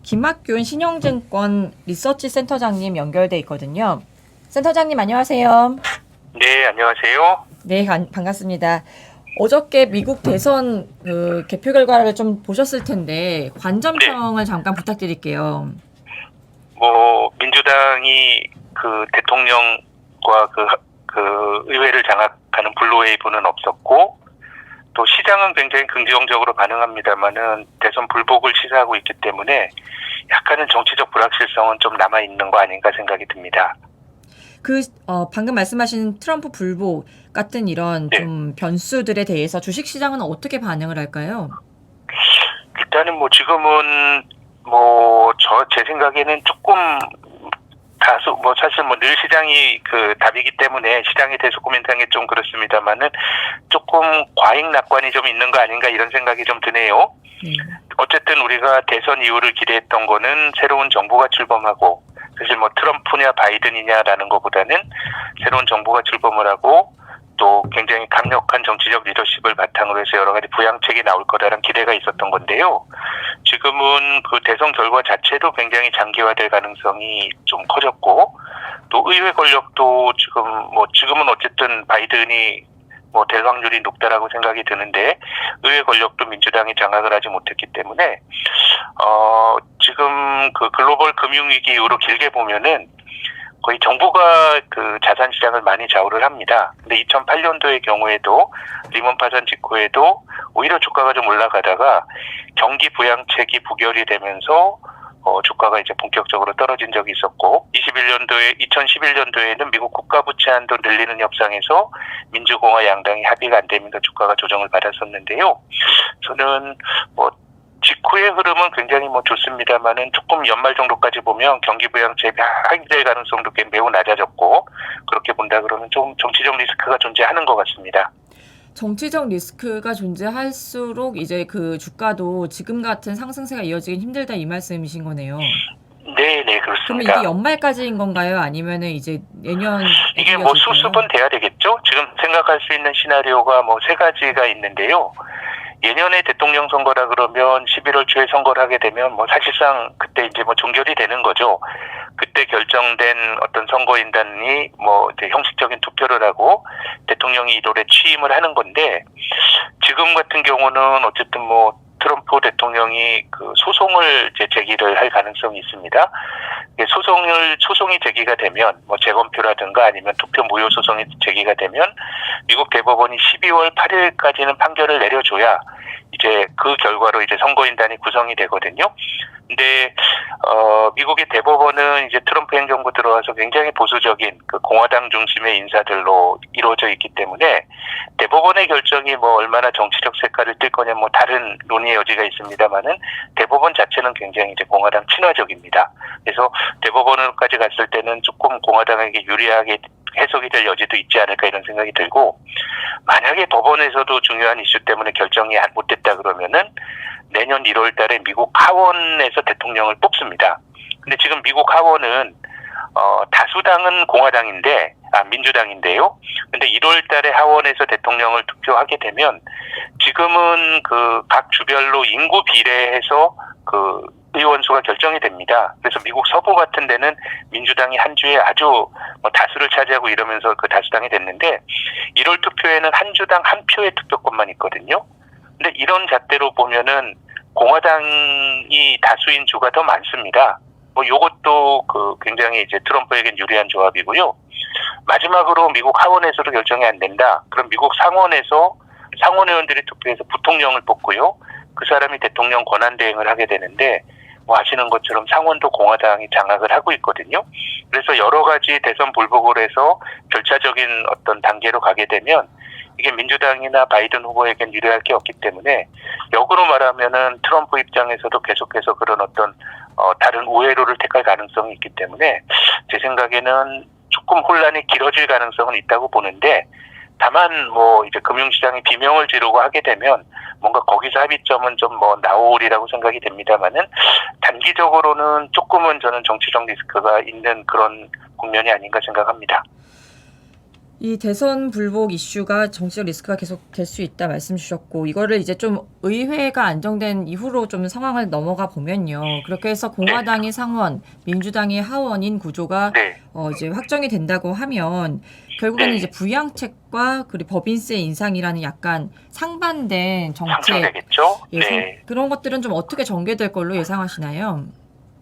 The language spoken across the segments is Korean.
김학균 신영증권 리서치 센터장님 연결돼 있거든요. 센터장님 안녕하세요. 네, 안녕하세요. 네, 반갑습니다. 어저께 미국 대선 개표 결과를 좀 보셨을 텐데 관점평을 잠깐 부탁드릴게요. 민주당이 그 대통령과 그 의회를 장악하는 블루웨이브는 없었고, 또 시장은 굉장히 긍정적으로 반응합니다만은 대선 불복을 시사하고 있기 때문에 약간은 정치적 불확실성은 좀 남아있는 거 아닌가 생각이 듭니다. 방금 말씀하신 트럼프 불복 같은 이런 네. 좀 변수들에 대해서 주식시장은 어떻게 반응을 할까요? 일단은 지금은 제 생각에는 조금 다소 사실 늘 시장이 답이기 때문에 시장에 대해서 코멘트하는 게 좀 그렇습니다만은 조금 과잉 낙관이 좀 있는 거 아닌가 이런 생각이 좀 드네요. 어쨌든 우리가 대선 이후를 기대했던 거는 새로운 정부가 출범하고, 사실 트럼프냐 바이든이냐라는 것보다는 새로운 정부가 출범을 하고 또 굉장히 강력한 정치적 리더십을 바탕으로 해서 여러 가지 부양책이 나올 거라는 기대가 있었던 건데요. 지금은 그 대선 결과 자체도 굉장히 장기화될 가능성이 좀 커졌고, 또 의회 권력도 지금은 어쨌든 바이든이 될 확률이 높다라고 생각이 드는데, 의회 권력도 민주당이 장악을 하지 못했기 때문에 지금 그 글로벌 금융위기 이후로 길게 보면은 거의 정부가 그 자산 시장을 많이 좌우를 합니다. 근데 2008년도의 경우에도 리먼 파산 직후에도 오히려 주가가 좀 올라가다가 경기 부양책이 부결이 되면서 주가가 이제 본격적으로 떨어진 적이 있었고, 2011년도에는 미국 국가 부채 한도 늘리는 협상에서 민주공화 양당이 합의가 안 되면서 주가가 조정을 받았었는데요. 저는 직후의 흐름은 굉장히 좋습니다만은 조금 연말 정도까지 보면 경기 부양책이 하기될 가능성도 매우 낮아졌고, 그렇게 본다 그러면 좀 정치적 리스크가 존재하는 것 같습니다. 정치적 리스크가 존재할수록 이제 그 주가도 지금 같은 상승세가 이어지긴 힘들다 이 말씀이신 거네요. 네, 그렇습니다. 그러면 이게 연말까지인 건가요? 아니면은 이제 내년 이게 수습은 돼야 되겠죠? 지금 생각할 수 있는 시나리오가 세 가지가 있는데요. 예년에 대통령 선거라 그러면 11월 초에 선거를 하게 되면 사실상 그때 이제 종결이 되는 거죠. 그때 결정된 어떤 선거인단이 이제 형식적인 투표를 하고 대통령이 1월에 취임을 하는 건데, 지금 같은 경우는 어쨌든 트럼프 대통령이 그 소송을 제기를 할 가능성이 있습니다. 소송이 제기가 되면 재검표라든가 아니면 투표 무효 소송이 제기가 되면 미국 대법원이 12월 8일까지는 판결을 내려줘야 이제 그 결과로 이제 선거인단이 구성이 되거든요. 근데 미국의 대법원은 이제 트럼프 행정부 들어와서 굉장히 보수적인 그 공화당 중심의 인사들로 이루어져 있기 때문에 대법원의 결정이 얼마나 정치적 색깔을 띨 거냐 다른 논의의 여지가 있습니다만은 대법원 자체는 굉장히 이제 공화당 친화적입니다. 그래서 대법원까지 갔을 때는 조금 공화당에게 유리하게 해석이 될 여지도 있지 않을까 이런 생각이 들고, 만약에 법원에서도 중요한 이슈 때문에 결정이 못 됐다 그러면은 내년 1월 달에 미국 하원에서 대통령을 뽑습니다. 근데 지금 미국 하원은 다수당은 민주당인데요. 근데 1월 달에 하원에서 대통령을 투표하게 되면 지금은 그 각 주별로 인구 비례해서 그 의원 수가 결정이 됩니다. 그래서 미국 서부 같은 데는 민주당이 한 주에 아주 다수를 차지하고 이러면서 그 다수당이 됐는데, 1월 투표에는 한 주당 한 표의 투표권만 있거든요. 근데 이런 잣대로 보면은 공화당이 다수인 주가 더 많습니다. 요것도 굉장히 이제 트럼프에겐 유리한 조합이고요. 마지막으로 미국 하원에서도 결정이 안 된다. 그럼 미국 상원에서 상원 의원들이 투표해서 부통령을 뽑고요. 그 사람이 대통령 권한 대행을 하게 되는데, 아시는 것처럼 상원도 공화당이 장악을 하고 있거든요. 그래서 여러 가지 대선 불복을 해서 절차적인 어떤 단계로 가게 되면 이게 민주당이나 바이든 후보에겐 유리할 게 없기 때문에, 역으로 말하면은 트럼프 입장에서도 계속해서 그런 어떤 다른 우회로를 택할 가능성이 있기 때문에 제 생각에는 조금 혼란이 길어질 가능성은 있다고 보는데, 다만 이제 금융시장이 비명을 지르고 하게 되면 뭔가 거기서 합의점은 좀 나오리라고 생각이 됩니다만은, 단기적으로는 조금은 저는 정치적 리스크가 있는 그런 국면이 아닌가 생각합니다. 이 대선 불복 이슈가 정치적 리스크가 계속 될 수 있다 말씀 주셨고 이거를 이제 좀 의회가 안정된 이후로 좀 상황을 넘어가 보면요. 그렇게 해서 공화당이 상원, 민주당이 하원인 구조가 네. 이제 확정이 된다고 하면 결국에는 네. 이제 부양책과 그리고 법인세 인상이라는 약간 상반된 정책 상충되겠죠? 예, 네. 그런 것들은 좀 어떻게 전개될 걸로 예상하시나요?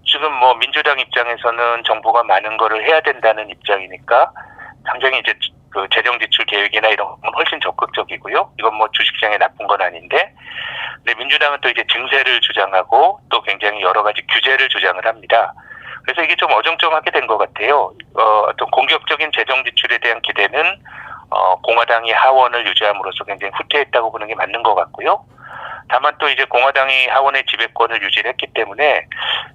지금 뭐 민주당 입장에서는 정부가 많은 거를 해야 된다는 입장이니까 당장에 이제 그 재정 지출 계획이나 이런 건 훨씬 적극적이고요. 이건 뭐 주식시장에 나쁜 건 아닌데, 근데 민주당은 또 이제 증세를 주장하고 또 굉장히 여러 가지 규제를 주장을 합니다. 그래서 이게 좀 어정쩡하게 된 것 같아요. 어떤 공격적인 재정 지출에 대한 기대는 공화당이 하원을 유지함으로써 굉장히 후퇴했다고 보는 게 맞는 것 같고요. 다만 또 이제 공화당이 하원의 지배권을 유지를 했기 때문에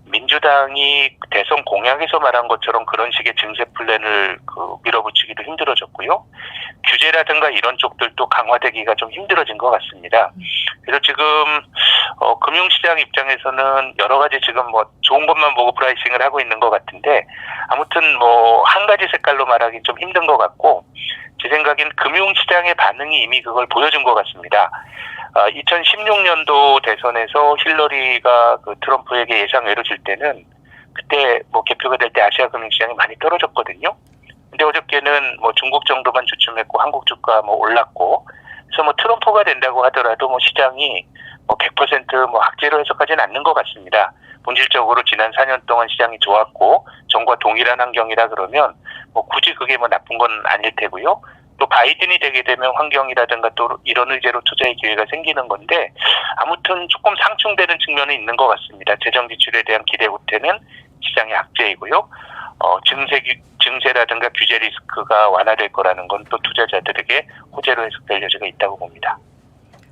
민주당이 대선 공약에서 말한 것처럼 그런 식의 증세 플랜을 밀어붙이기도 힘들어졌고요. 규제라든가 이런 쪽들도 강화되기가 좀 힘들어진 것 같습니다. 그래서 지금 금융시장 입장에서는 여러 가지 지금 뭐 좋은 것만 보고 프라이싱을 하고 있는 것 같은데 아무튼 뭐 한 가지 색깔로 말하기 좀 힘든 것 같고 제 생각엔 금융시장의 반응이 이미 그걸 보여준 것 같습니다. 2016년도 대선에서 힐러리가 그 트럼프에게 예상외로 질 때는 그때 뭐 개표가 될 때 아시아 금융시장이 많이 떨어졌거든요. 근데 어저께는 뭐 중국 정도만 주춤했고 한국 주가 뭐 올랐고 그래서 뭐 트럼프가 된다고 하더라도 뭐 시장이 뭐 100% 악재로 해석하지는 않는 것 같습니다. 본질적으로 지난 4년 동안 시장이 좋았고 전과 동일한 환경이라 그러면 뭐 굳이 그게 뭐 나쁜 건 아닐 테고요. 또 바이든이 되게 되면 환경이라든가 또 이런 의제로 투자의 기회가 생기는 건데 아무튼 조금 상충되는 측면이 있는 것 같습니다. 재정 지출에 대한 기대 후퇴는 시장의 악재이고요. 증세라든가 규제 리스크가 완화될 거라는 건 또 투자자들에게 호재로 해석될 여지가 있다고 봅니다.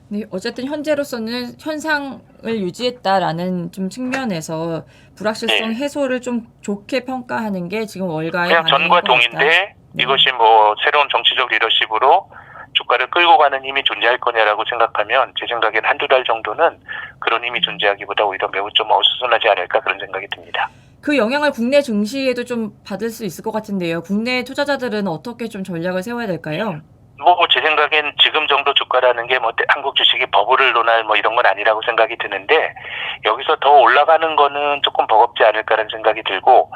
네, 어쨌든 현재로서는 현상을 유지했다라는 좀 측면에서 불확실성 해소를 좀 좋게 평가하는 게 지금 월가의 그냥 반응인 전과 것 같다. 동인데 네. 이것이 뭐 새로운 정치적 리더십으로 주가를 끌고 가는 힘이 존재할 거냐라고 생각하면 제 생각엔 한두 달 정도는 그런 힘이 존재하기보다 오히려 매우 좀 어수선하지 않을까 그런 생각이 듭니다. 그 영향을 국내 증시에도 좀 받을 수 있을 것 같은데요. 국내 투자자들은 어떻게 좀 전략을 세워야 될까요? 뭐 제 생각엔 지금 정도 주가라는 게 뭐 한국 주식이 버블을 논할 뭐 이런 건 아니라고 생각이 드는데 여기서 더 올라가는 거는 조금 버겁지 않을까라는 생각이 들고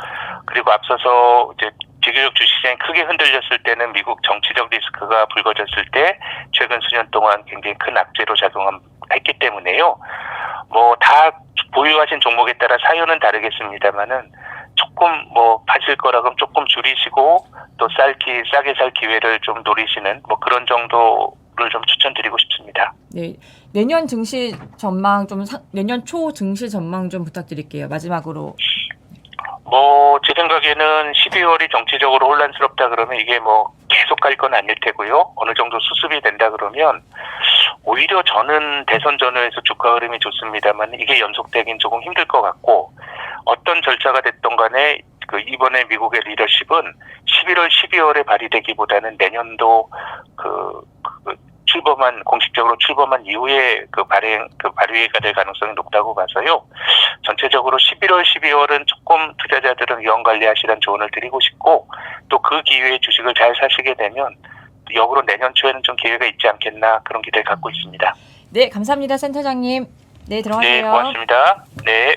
그리고 앞서서 이제 비교적 주식시장이 크게 흔들렸을 때는 미국 정치적 리스크가 불거졌을 때 최근 수년 동안 굉장히 큰 악재로 작용했기 때문에요. 뭐 다 보유하신 종목에 따라 사유는 다르겠습니다만은 조금 뭐 파실 거라 그럼 조금 줄이시고 또 싸게 살 기회를 좀 노리시는 뭐 그런 정도를 좀 추천드리고 싶습니다. 네, 내년 증시 전망 내년 초 증시 전망 좀 부탁드릴게요. 마지막으로. 뭐 제 생각에는 12월이 정치적으로 혼란스럽다 그러면 이게 뭐 계속 갈 건 아닐 테고요. 어느 정도 수습이 된다 그러면 오히려 저는 대선 전후에서 주가 흐름이 좋습니다만 이게 연속되긴 조금 힘들 것 같고 어떤 절차가 됐던 간에 그 이번에 미국의 리더십은 11월, 12월에 발의되기보다는 내년도 공식적으로 출범한 이후에 발의가 될 가능성이 높다고 봐서요. 전체적으로 11월, 12월은 조금 투자자들은 위험 관리하시라는 조언을 드리고 싶고 또 그 기회에 주식을 잘 사시게 되면 역으로 내년 초에는 좀 기회가 있지 않겠나 그런 기대를 갖고 있습니다. 네, 감사합니다, 센터장님. 네, 들어가세요. 네, 고맙습니다. 네.